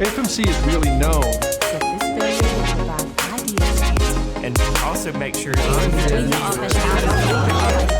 AFMC is really known. That this video will provide ideas and also make sure between the office hours.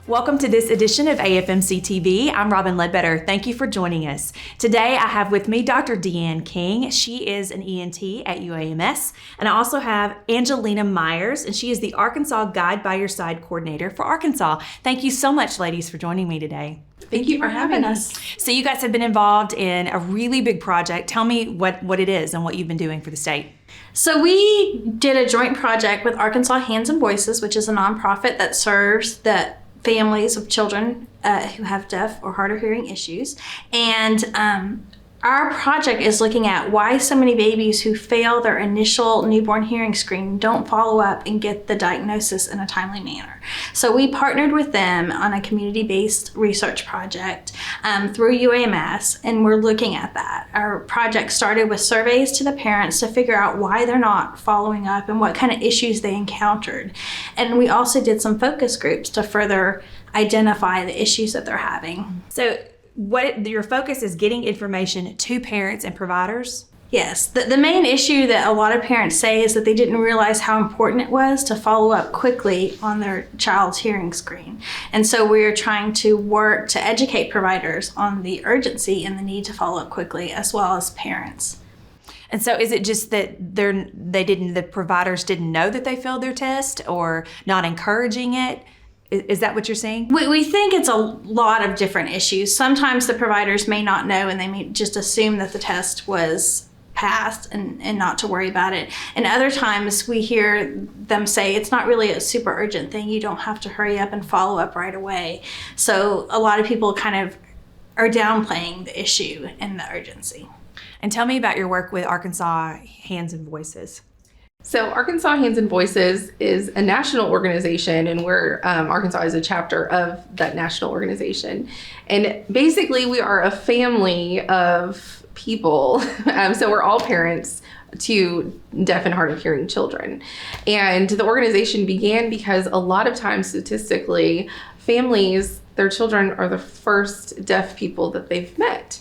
Welcome to this edition of AFMC TV. I'm Robin Ledbetter. Thank you for joining us. Today I have with me Dr. Deanne King. She is an ENT at UAMS. And I also have Angelina Myers, and she is the Arkansas Guide by Your Side Coordinator for Arkansas. Thank you so much, ladies, for joining me today. Thank you for having us. So you guys have been involved in a really big project. Tell me what it is and what you've been doing for the state. So we did a joint project with Arkansas Hands and Voices, which is a nonprofit that serves the families of children who have deaf or hard of hearing issues. And our project is looking at why so many babies who fail their initial newborn hearing screening don't follow up and get the diagnosis in a timely manner. So we partnered with them on a community-based research project through UAMS, and we're looking at that. Our project started with surveys to the parents to figure out why they're not following up and what kind of issues they encountered. And we also did some focus groups to further identify the issues that they're having. So your focus is getting information to parents and providers? Yes. The main issue that a lot of parents say is that they didn't realize how important it was to follow up quickly on their child's hearing screen. And so we're trying to work to educate providers on the urgency and the need to follow up quickly, as well as parents. And so is it just that the providers didn't know that they failed their test or not encouraging it? Is that what you're saying? We think it's a lot of different issues. Sometimes the providers may not know and they may just assume that the test was passed and not to worry about it. And other times we hear them say it's not really a super urgent thing. You don't have to hurry up and follow up right away. So a lot of people kind of are downplaying the issue and the urgency. And tell me about your work with Arkansas Hands and Voices. So Arkansas Hands and Voices is a national organization, and Arkansas is a chapter of that national organization. And basically we are a family of people. So we're all parents to deaf and hard of hearing children. And the organization began because a lot of times statistically, families, their children are the first deaf people that they've met.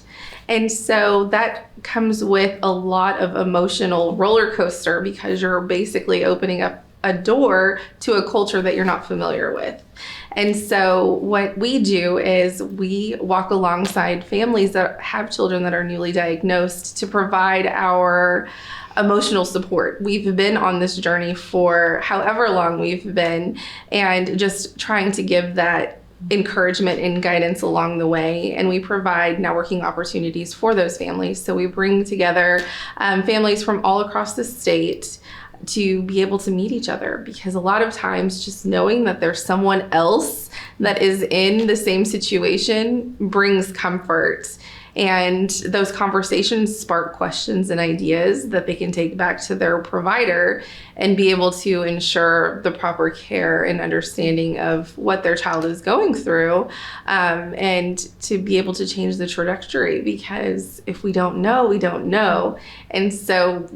And so that comes with a lot of emotional roller coaster because you're basically opening up a door to a culture that you're not familiar with. And so what we do is we walk alongside families that have children that are newly diagnosed to provide our emotional support. We've been on this journey for however long we've been, and just trying to give that encouragement and guidance along the way. And we provide networking opportunities for those families. So we bring together families from all across the state to be able to meet each other, because a lot of times just knowing that there's someone else that is in the same situation brings comfort. And those conversations spark questions and ideas that they can take back to their provider and be able to ensure the proper care and understanding of what their child is going through, and to be able to change the trajectory, because if we don't know, we don't know. And so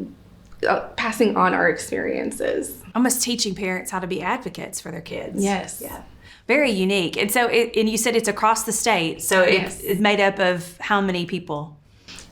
passing on our experiences. Almost teaching parents how to be advocates for their kids. Yes. Yeah. Very unique. And so, and you said it's across the state. So Yes. it's made up of how many people?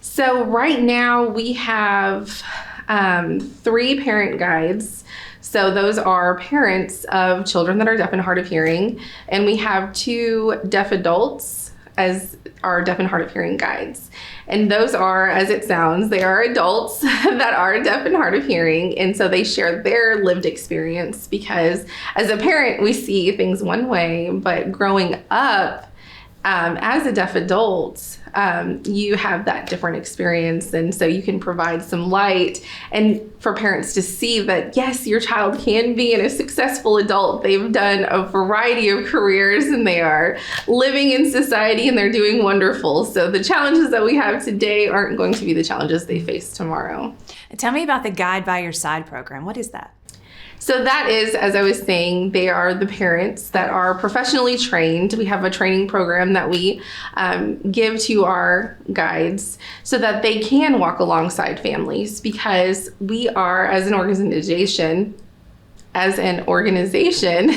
So right now we have 3 parent guides. So those are parents of children that are deaf and hard of hearing. And we have 2 deaf adults as our deaf and hard of hearing guides. And those are, as it sounds, they are adults that are deaf and hard of hearing. And so they share their lived experience, because as a parent, we see things one way, but growing up as a deaf adult, you have that different experience. And so you can provide some light and for parents to see that, yes, your child can be a successful adult. They've done a variety of careers and they are living in society and they're doing wonderful. So the challenges that we have today aren't going to be the challenges they face tomorrow. Tell me about the Guide by Your Side program. What is that? So that is, as I was saying, they are the parents that are professionally trained. We have a training program that we give to our guides so that they can walk alongside families, because we are, as an organization, as an organization,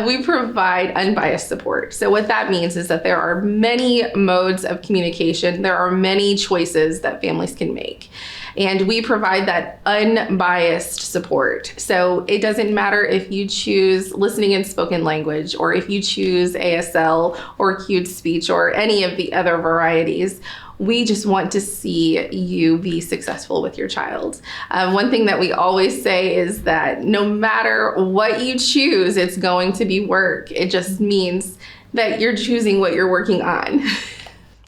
we provide unbiased support. So what that means is that there are many modes of communication. There are many choices that families can make. And we provide that unbiased support. So it doesn't matter if you choose listening and spoken language, or if you choose ASL or cued speech or any of the other varieties. We just want to see you be successful with your child. One thing that we always say is that no matter what you choose, it's going to be work. It just means that you're choosing what you're working on.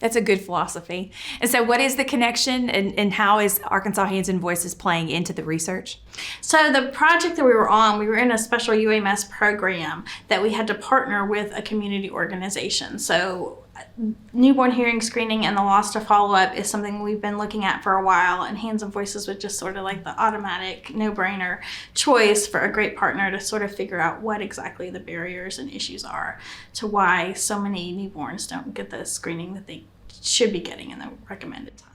That's a good philosophy. And so what is the connection, and how is Arkansas Hands and Voices playing into the research? So the project that we were on, we were in a special UAMS program that we had to partner with a community organization. So newborn hearing screening and the loss to follow-up is something we've been looking at for a while, and Hands and Voices was just sort of like the automatic no-brainer choice for a great partner to sort of figure out what exactly the barriers and issues are to why so many newborns don't get the screening that they should be getting in the recommended time.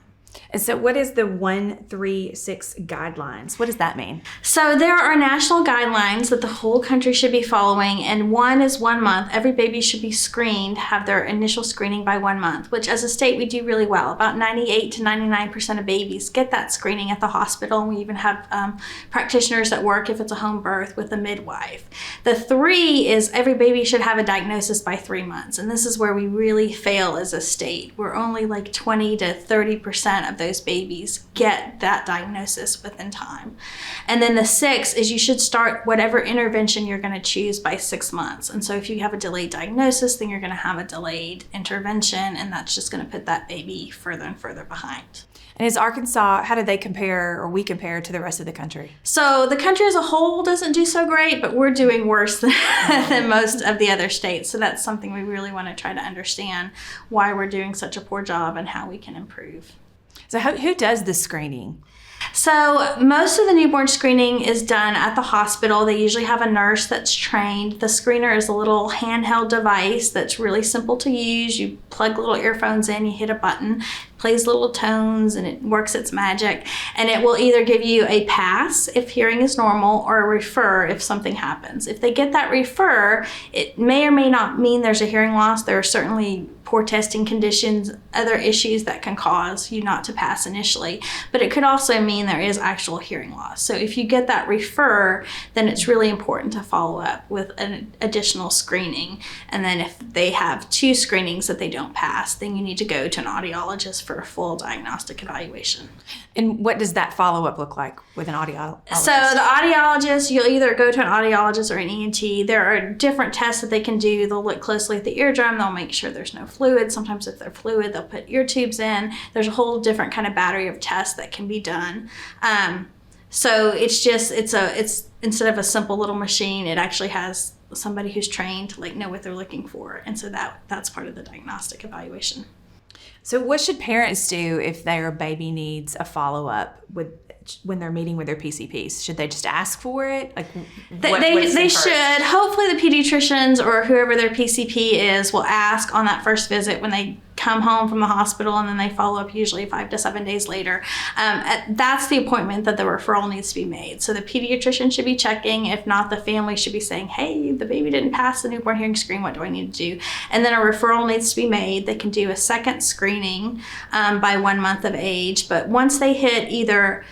And so what is the 136 guidelines? What does that mean? So there are national guidelines that the whole country should be following, and one is 1 month. Every baby should be screened, have their initial screening by 1 month, which as a state we do really well. About 98 to 99% of babies get that screening at the hospital, and we even have practitioners that work, if it's a home birth, with a midwife. The 3 is every baby should have a diagnosis by 3 months, and this is where we really fail as a state. We're only like 20 to 30% of those babies get that diagnosis within time. And then the 6 is you should start whatever intervention you're going to choose by 6 months. And so if you have a delayed diagnosis, then you're going to have a delayed intervention, and that's just going to put that baby further and further behind. And is Arkansas, how do they compare, or we compare to the rest of the country? So the country as a whole doesn't do so great, but we're doing worse than most of the other states. So that's something we really want to try to understand, why we're doing such a poor job and how we can improve. So who does the screening? So most of the newborn screening is done at the hospital. They usually have a nurse that's trained. The screener is a little handheld device that's really simple to use. You plug little earphones in, you hit a button, plays little tones, and it works its magic. And it will either give you a pass if hearing is normal, or a refer if something happens. If they get that refer, it may or may not mean there's a hearing loss. There are certainly poor testing conditions, other issues that can cause you not to pass initially, but it could also mean there is actual hearing loss. So if you get that refer, then it's really important to follow up with an additional screening. And then if they have 2 screenings that they don't pass, then you need to go to an audiologist for a full diagnostic evaluation. And what does that follow-up look like with an audiologist? So the audiologist, you'll either go to an audiologist or an ENT. There are different tests that they can do. They'll look closely at the eardrum. They'll make sure there's no fluid. Sometimes if they're fluid, they'll put ear tubes in. There's a whole different kind of battery of tests that can be done. So it's instead of a simple little machine, it actually has somebody who's trained to know what they're looking for. And so that's part of the diagnostic evaluation. So what should parents do if their baby needs a follow-up when they're meeting with their PCPs? Should they just ask for it? They should. Hopefully the pediatricians or whoever their PCP is will ask on that first visit when they come home from the hospital, and then they follow up usually 5 to 7 days later. That's the appointment that the referral needs to be made. So the pediatrician should be checking. If not, the family should be saying, hey, the baby didn't pass the newborn hearing screen. What do I need to do? And then a referral needs to be made. They can do a second screening by 1 month of age. But once they hit either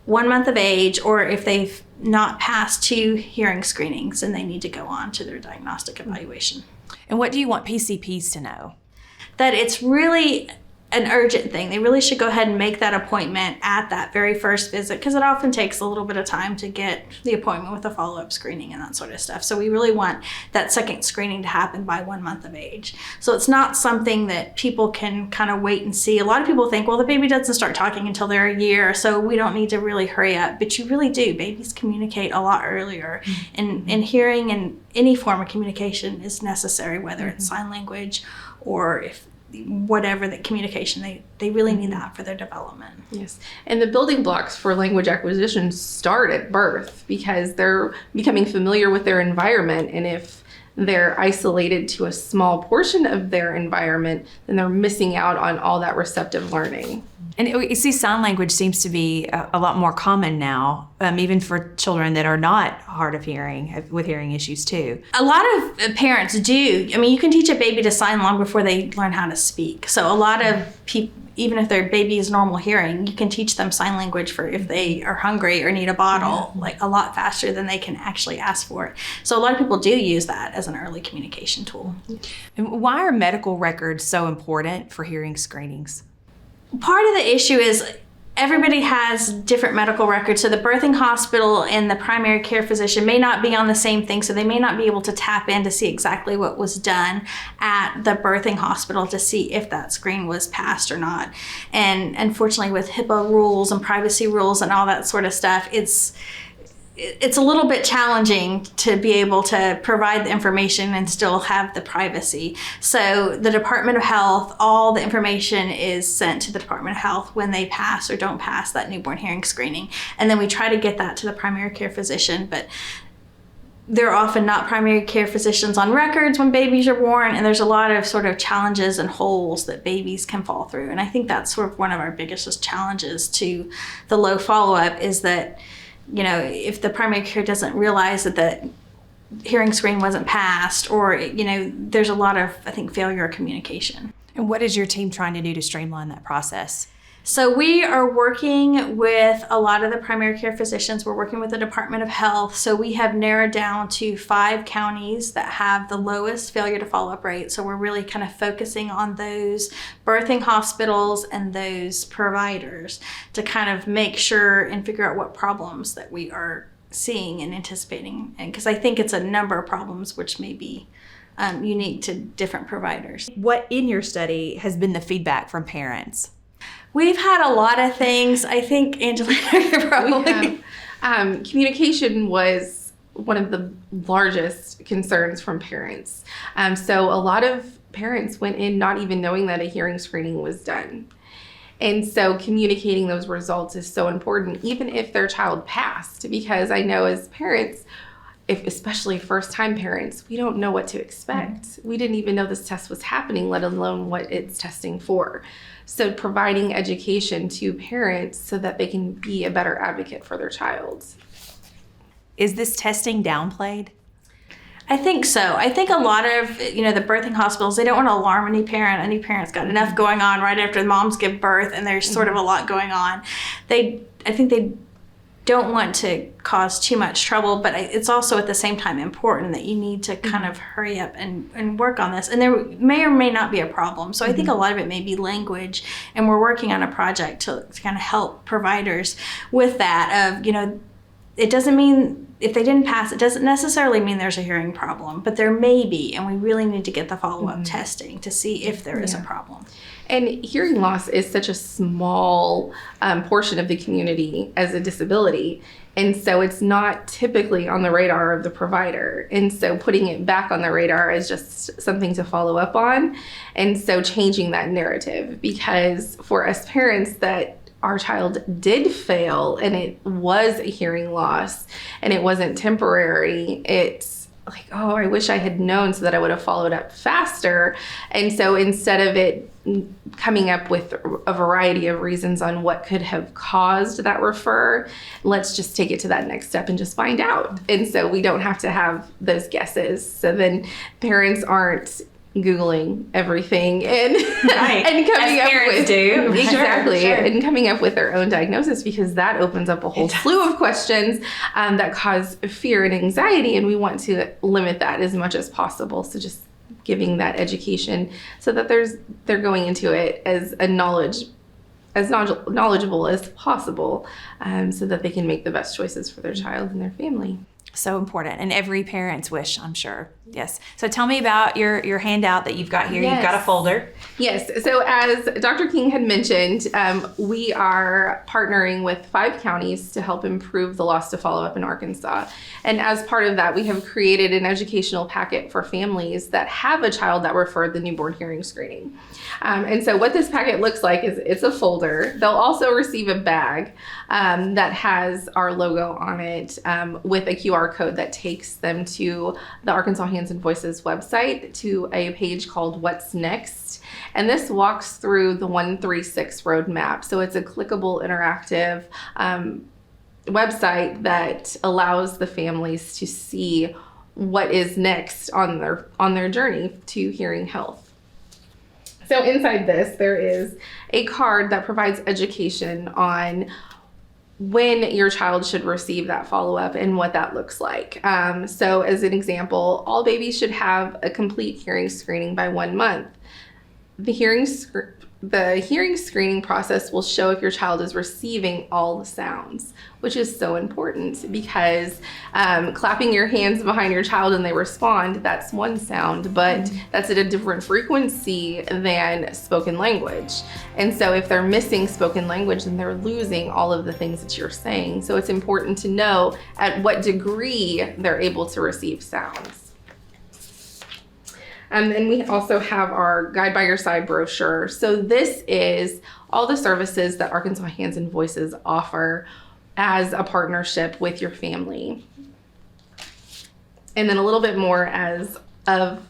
1 month of age, or if they've not passed 2 hearing screenings, then they need to go on to their diagnostic evaluation. And what do you want PCPs to know? That it's really an urgent thing. They really should go ahead and make that appointment at that very first visit, because it often takes a little bit of time to get the appointment with the follow-up screening and that sort of stuff. So we really want that second screening to happen by 1 month of age. So it's not something that people can kind of wait and see. A lot of people think, well, the baby doesn't start talking until they're a year, so we don't need to really hurry up. But you really do. Babies communicate a lot earlier. And hearing and any form of communication is necessary, whether it's sign language or if whatever the communication, they really need that for their development. Yes. And the building blocks for language acquisition start at birth, because they're becoming familiar with their environment. And if they're isolated to a small portion of their environment, then they're missing out on all that receptive learning. And you see, sign language seems to be a lot more common now, even for children that are not hard of hearing, with hearing issues too. A lot of parents do. I mean, you can teach a baby to sign long before they learn how to speak. So a lot of people, even if their baby is normal hearing, you can teach them sign language for if they are hungry or need a bottle, like a lot faster than they can actually ask for it. So a lot of people do use that as an early communication tool. And why are medical records so important for hearing screenings? Part of the issue is everybody has different medical records. So the birthing hospital and the primary care physician may not be on the same thing. So they may not be able to tap in to see exactly what was done at the birthing hospital to see if that screen was passed or not. And unfortunately, with HIPAA rules and privacy rules and all that sort of stuff, it's a little bit challenging to be able to provide the information and still have the privacy. So the Department of Health, all the information is sent to the Department of Health when they pass or don't pass that newborn hearing screening. And then we try to get that to the primary care physician, but there are often not primary care physicians on records when babies are born, and there's a lot of sort of challenges and holes that babies can fall through. And I think that's sort of one of our biggest challenges to the low follow-up is that, you know, if the primary care doesn't realize that the hearing screen wasn't passed, or, you know, there's a lot of, I think, failure of communication. And what is your team trying to do to streamline that process? So we are working with a lot of the primary care physicians. We're working with the Department of Health. So we have narrowed down to 5 counties that have the lowest failure to follow-up rate. So we're really kind of focusing on those birthing hospitals and those providers to kind of make sure and figure out what problems that we are seeing and anticipating. And because I think it's a number of problems which may be unique to different providers. What in your study has been the feedback from parents? We've had a lot of things. I think, Angelina, you're probably... Communication was one of the largest concerns from parents. So a lot of parents went in not even knowing that a hearing screening was done. And so communicating those results is so important, even if their child passed, because I know as parents, especially first-time parents, we don't know what to expect. Mm-hmm. We didn't even know this test was happening, let alone what it's testing for. So providing education to parents so that they can be a better advocate for their child. Is this testing downplayed? I think so. I think a lot of, you know, the birthing hospitals, they don't want to alarm any parent. Any parent's got enough going on right after the moms give birth, and there's sort of a lot going on. I think they don't want to cause too much trouble, but it's also at the same time important that you need to kind of hurry up and work on this. And there may or may not be a problem. So I think a lot of it may be language, and we're working on a project to kind of help providers with that of, you know, it doesn't mean if they didn't pass, it doesn't necessarily mean there's a hearing problem, but there may be, and we really need to get the follow-up testing to see if there is a problem. And hearing loss is such a small portion of the community as a disability. And so it's not typically on the radar of the provider. And so putting it back on the radar is just something to follow up on. And so changing that narrative, because for us parents that our child did fail and it was a hearing loss and it wasn't temporary, it's like, oh, I wish I had known so that I would have followed up faster. And so instead of it coming up with a variety of reasons on what could have caused that refer, let's just take it to that next step and just find out. And so we don't have to have those guesses. So then parents aren't Googling everything and and coming up with exactly sure. And coming up with their own diagnosis, because that opens up a whole slew of questions that cause fear and anxiety, and we want to limit that as much as possible. So just giving that education so that they're going into it as knowledgeable as possible, so that they can make the best choices for their child and their family. So important, and every parent's wish, I'm sure. Yes. So tell me about your handout that you've got here. Yes. You've got a folder. Yes. So as Dr. King had mentioned, we are partnering with 5 counties to help improve the loss to follow-up in Arkansas. And as part of that, we have created an educational packet for families that have a child that referred the newborn hearing screening. And so what this packet looks like is it's a folder. They'll also receive a bag that has our logo on it with a QR code that takes them to the Arkansas Hands and Voices website to a page called What's Next. And this walks through the 136 roadmap. So it's a clickable, interactive website that allows the families to see what is next on their journey to hearing health. So inside this, there is a card that provides education on when your child should receive that follow-up and what that looks like. So as an example, all babies should have a complete hearing screening by 1 month. The hearing screening process will show if your child is receiving all the sounds, which is so important because clapping your hands behind your child and they respond, that's one sound, but that's at a different frequency than spoken language. And so if they're missing spoken language, then they're losing all of the things that you're saying. So it's important to know at what degree they're able to receive sounds. And we also have our Guide by Your Side brochure. So this is all the services that Arkansas Hands and Voices offer as a partnership with your family. And then a little bit more of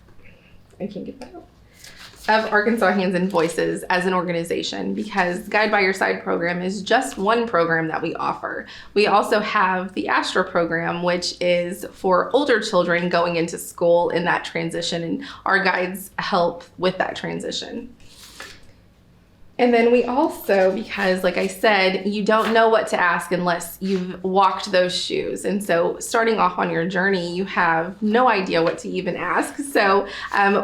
Arkansas Hands and Voices as an organization, because Guide by Your Side program is just one program that we offer. We also have the Astra program, which is for older children going into school in that transition, and our guides help with that transition. And then we also, because like I said, you don't know what to ask unless you've walked those shoes. And so starting off on your journey, you have no idea what to even ask. So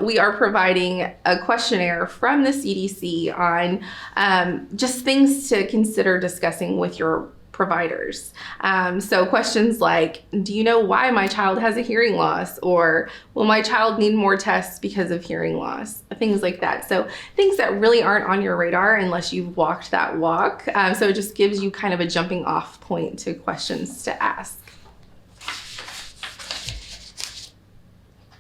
we are providing a questionnaire from the CDC on just things to consider discussing with your providers. So questions like, do you know why my child has a hearing loss? Or will my child need more tests because of hearing loss? Things like that. So things that really aren't on your radar unless you've walked that walk. So it just gives you kind of a jumping off point to questions to ask.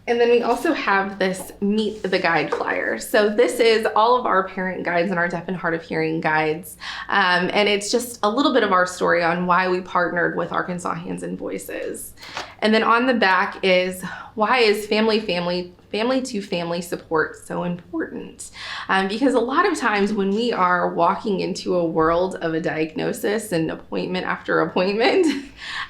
And then we also have this Meet the Guide flyer. So this is all of our parent guides and our deaf and hard of hearing guides. And it's just a little bit of our story on why we partnered with Arkansas Hands and Voices. And then on the back is, why is family to family support so important? Because a lot of times when we are walking into a world of a diagnosis and appointment after appointment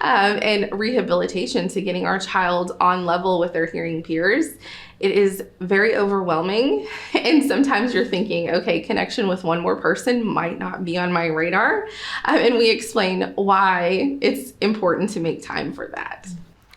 and rehabilitation to getting our child on level with their hearing peers, it is very overwhelming. And sometimes you're thinking, okay, connection with one more person might not be on my radar. And we explain why it's important to make time for that.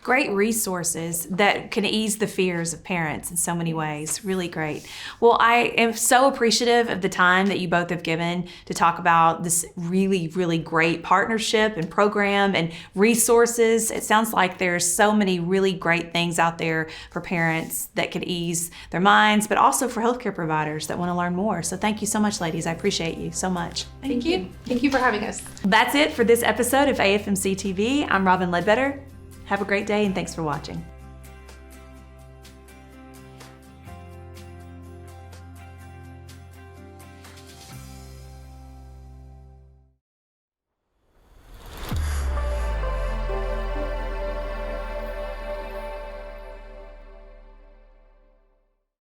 Great resources that can ease the fears of parents in so many ways. Really great. Well, I am so appreciative of the time that you both have given to talk about this really, really great partnership and program and resources. It sounds like there's so many really great things out there for parents that could ease their minds, but also for healthcare providers that want to learn more. So thank you so much, ladies. I appreciate you so much. Thank you. Thank you for having us. That's it for this episode of AFMC TV. I'm Robin Ledbetter. Have a great day and thanks for watching.